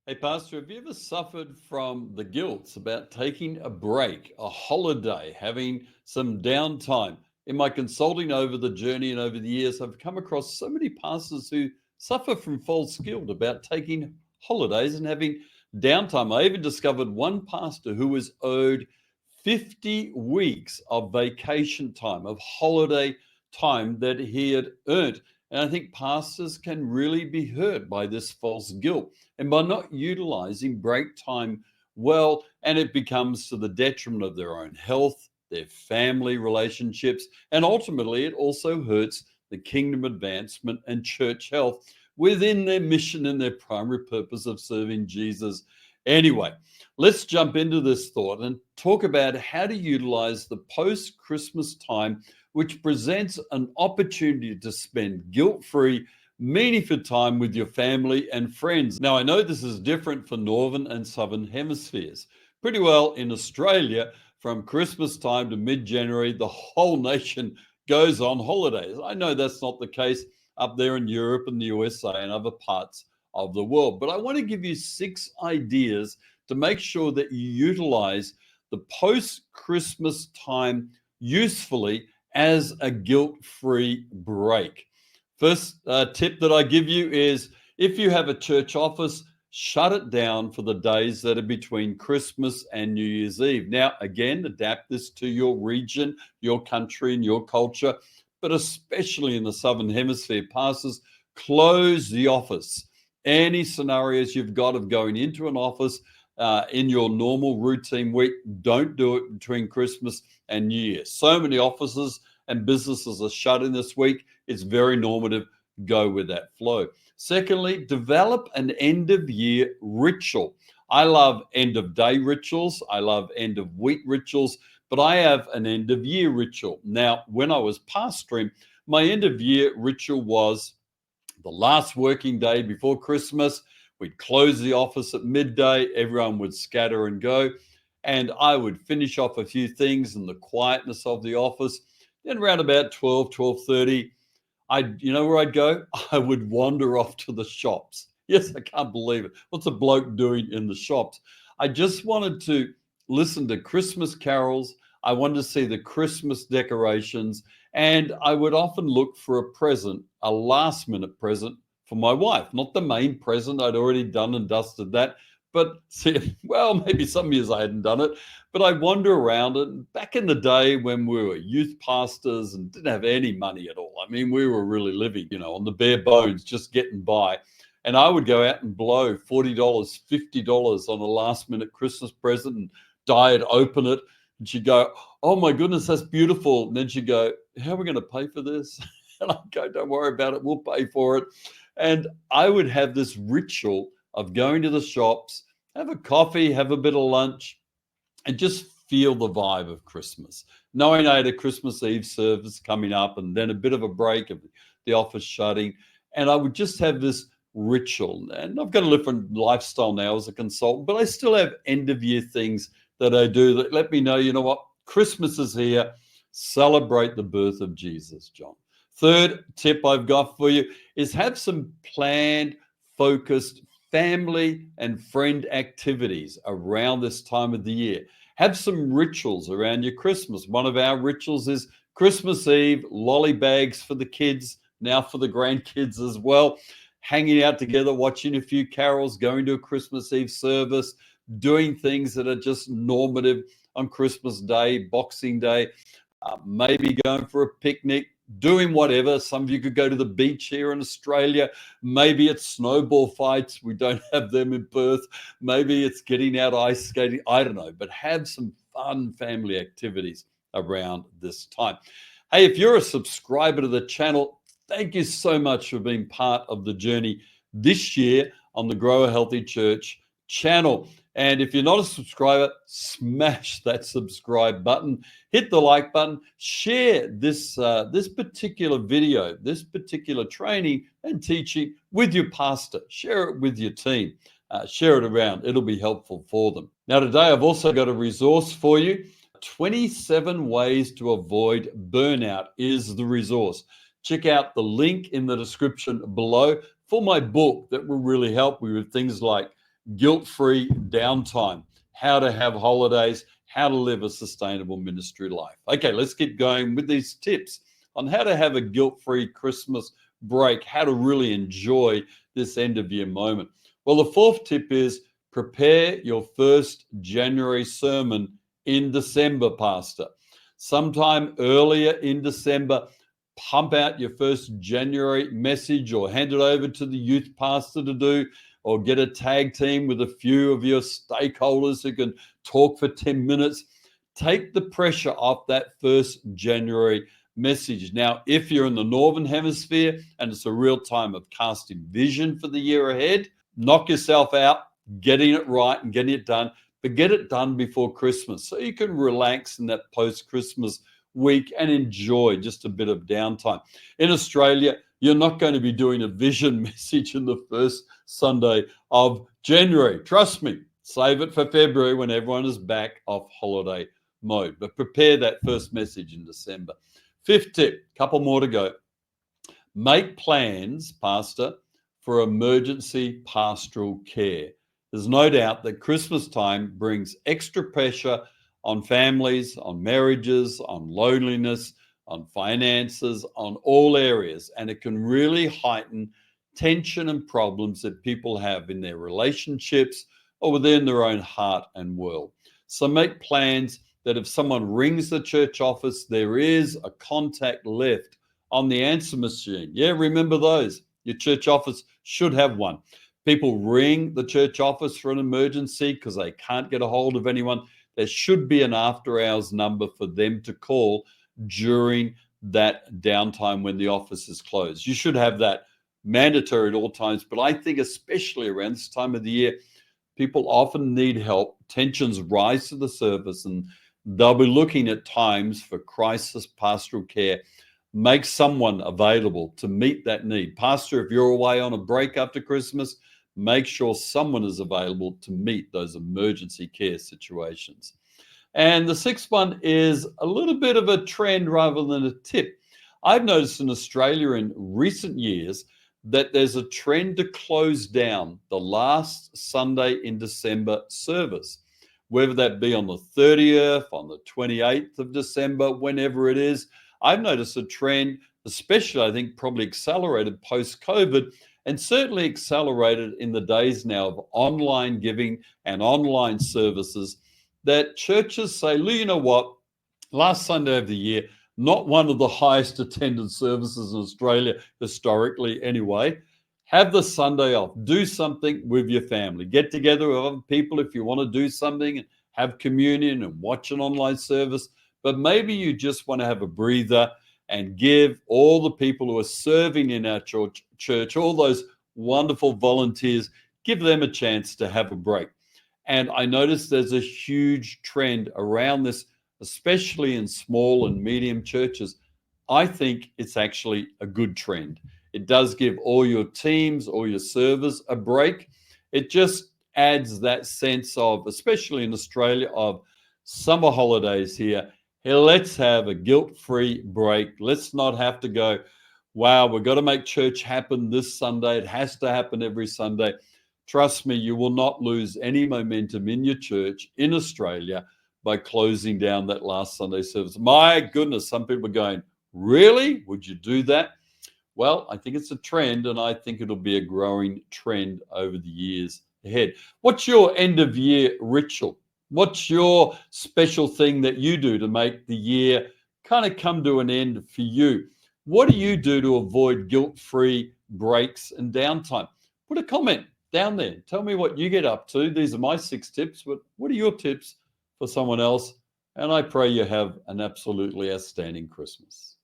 Hey, Pastor, have you ever suffered from the guilt about taking a break, a holiday, having some downtime? In my consulting over the journey and over the years, I've come across so many pastors who suffer from false guilt about taking holidays and having downtime. I even discovered one pastor who was owed 50 weeks of vacation time, of holiday time that he had earned. And I think pastors can really be hurt by this false guilt and by not utilizing break time well, and it becomes to the detriment of their own health, their family relationships, and ultimately it also hurts the kingdom advancement and church health within their mission and their primary purpose of serving Jesus. Anyway, let's jump into this thought and talk about how to utilize the post Christmas time, which presents an opportunity to spend guilt free, meaningful time with your family and friends. Now, I know this is different for Northern and Southern hemispheres. Pretty well in Australia, from Christmas time to mid January, the whole nation goes on holidays. I know that's not the case up there in Europe and the USA and other parts of the world, but I want to give you 6 ideas to make sure that you utilize the post Christmas time usefully as a guilt free break. First tip that I give you is if you have a church office, shut it down for the days that are between Christmas and New Year's Eve. Now, again, adapt this to your region, your country, and your culture, but especially in the Southern Hemisphere, pastors, close the office. Any scenarios you've got of going into an office in your normal routine week, don't do it between Christmas and New Year. So many offices and businesses are shut in this week. It's very normative. Go with that flow. Secondly, develop an end of year ritual. I love end of day rituals. I love end of week rituals, but I have an end of year ritual. Now, when I was pastoring, my end of year ritual was the last working day before Christmas. We'd close the office at midday. Everyone would scatter and go. And I would finish off a few things in the quietness of the office. Then around about 12:30, you know where I'd go? I would wander off to the shops. Yes, I can't believe it. What's a bloke doing in the shops? I just wanted to listen to Christmas carols. I wanted to see the Christmas decorations. And I would often look for a present, a last minute present for my wife. Not the main present. I'd already done and dusted that. But see, well, maybe some years I hadn't done it, but I wander around. And back in the day when we were youth pastors and didn't have any money at all, I mean, we were really living, on the bare bones, just getting by. And I would go out and blow $40, $50 on a last minute Christmas present, and I'd open it. And she'd go, "Oh my goodness, that's beautiful." And then she'd go, "How are we going to pay for this?" And I'd go, "Don't worry about it. We'll pay for it." And I would have this ritual of going to the shops, have a coffee, have a bit of lunch, and just feel the vibe of Christmas. Knowing I had a Christmas Eve service coming up and then a bit of a break of the office shutting. And I would just have this ritual. And I've got a different lifestyle now as a consultant, but I still have end of year things that I do that let me know, you know what, Christmas is here. Celebrate the birth of Jesus, John. Third tip I've got for you is have some planned, focused family and friend activities around this time of the year. Have some rituals around your Christmas. One of our rituals is Christmas Eve, lolly bags for the kids, now for the grandkids as well, hanging out together, watching a few carols, going to a Christmas Eve service, doing things that are just normative on Christmas Day, Boxing Day, maybe going for a picnic, doing whatever. Some of you could go to the beach here in Australia. Maybe it's snowball fights. We don't have them in Perth. Maybe it's getting out ice skating. I don't know, but have some fun family activities around this time. Hey, if you're a subscriber to the channel, thank you so much for being part of the journey this year on the Grow a Healthy Church channel. And if you're not a subscriber, smash that subscribe button, hit the like button, share this particular video, this particular training and teaching with your pastor. Share it with your team. Share it around. It'll be helpful for them. Now, today I've also got a resource for you. 27 ways to avoid burnout is the resource. Check out the link in the description below for my book that will really help you with things like guilt-free downtime, how to have holidays, how to live a sustainable ministry life. Okay, let's get going with these tips on how to have a guilt-free Christmas break, how to really enjoy this end of year moment. Well, the fourth tip is prepare your first January sermon in December, Pastor. Sometime earlier in December, pump out your first January message or hand it over to the youth pastor to do, or get a tag team with a few of your stakeholders who can talk for 10 minutes. Take the pressure off that first January message. Now, if you're in the Northern Hemisphere and it's a real time of casting vision for the year ahead, knock yourself out, getting it right and getting it done, but get it done before Christmas so you can relax in that post-Christmas week and enjoy just a bit of downtime. In Australia, you're not going to be doing a vision message in the first Sunday of January. Trust me, save it for February when everyone is back off holiday mode. But prepare that first message in December. Fifth tip, couple more to go. Make plans, Pastor, for emergency pastoral care. There's no doubt that Christmas time brings extra pressure on families, on marriages, on loneliness, on finances, on all areas. And it can really heighten tension and problems that people have in their relationships or within their own heart and world. So make plans that if someone rings the church office, there is a contact left on the answer machine. Yeah, remember those. Your church office should have one. People ring the church office for an emergency because they can't get a hold of anyone. There should be an after hours number for them to call during that downtime when the office is closed. You should have that mandatory at all times, but I think especially around this time of the year, people often need help. Tensions rise to the surface and they'll be looking at times for crisis pastoral care. Make someone available to meet that need. Pastor, if you're away on a break after Christmas, make sure someone is available to meet those emergency care situations. And the sixth one is a little bit of a trend rather than a tip. I've noticed in Australia in recent years that there's a trend to close down the last Sunday in December service, whether that be on the 30th, on the 28th of December, whenever it is. I've noticed a trend, especially I think probably accelerated post-COVID, and certainly accelerated in the days now of online giving and online services, that churches say, you know what, last Sunday of the year, not one of the highest attended services in Australia historically anyway. Have the Sunday off. Do something with your family. Get together with other people if you want to do something and have communion and watch an online service. But maybe you just want to have a breather and give all the people who are serving in our church, all those wonderful volunteers, give them a chance to have a break. And I noticed there's a huge trend around this, especially in small and medium churches. I think it's actually a good trend. It does give all your teams, all your servers a break. It just adds that sense of, especially in Australia, of summer holidays here. Hey, let's have a guilt-free break. Let's not have to go, wow, we've got to make church happen this Sunday. It has to happen every Sunday. Trust me, you will not lose any momentum in your church in Australia by closing down that last Sunday service. My goodness, some people are going, really? Would you do that? Well, I think it's a trend, and I think it'll be a growing trend over the years ahead. What's your end of year ritual? What's your special thing that you do to make the year kind of come to an end for you? What do you do to avoid guilt-free breaks and downtime? Put a comment down there. Tell me what you get up to. These are my 6 tips, but what are your tips for someone else? And I pray you have an absolutely outstanding Christmas.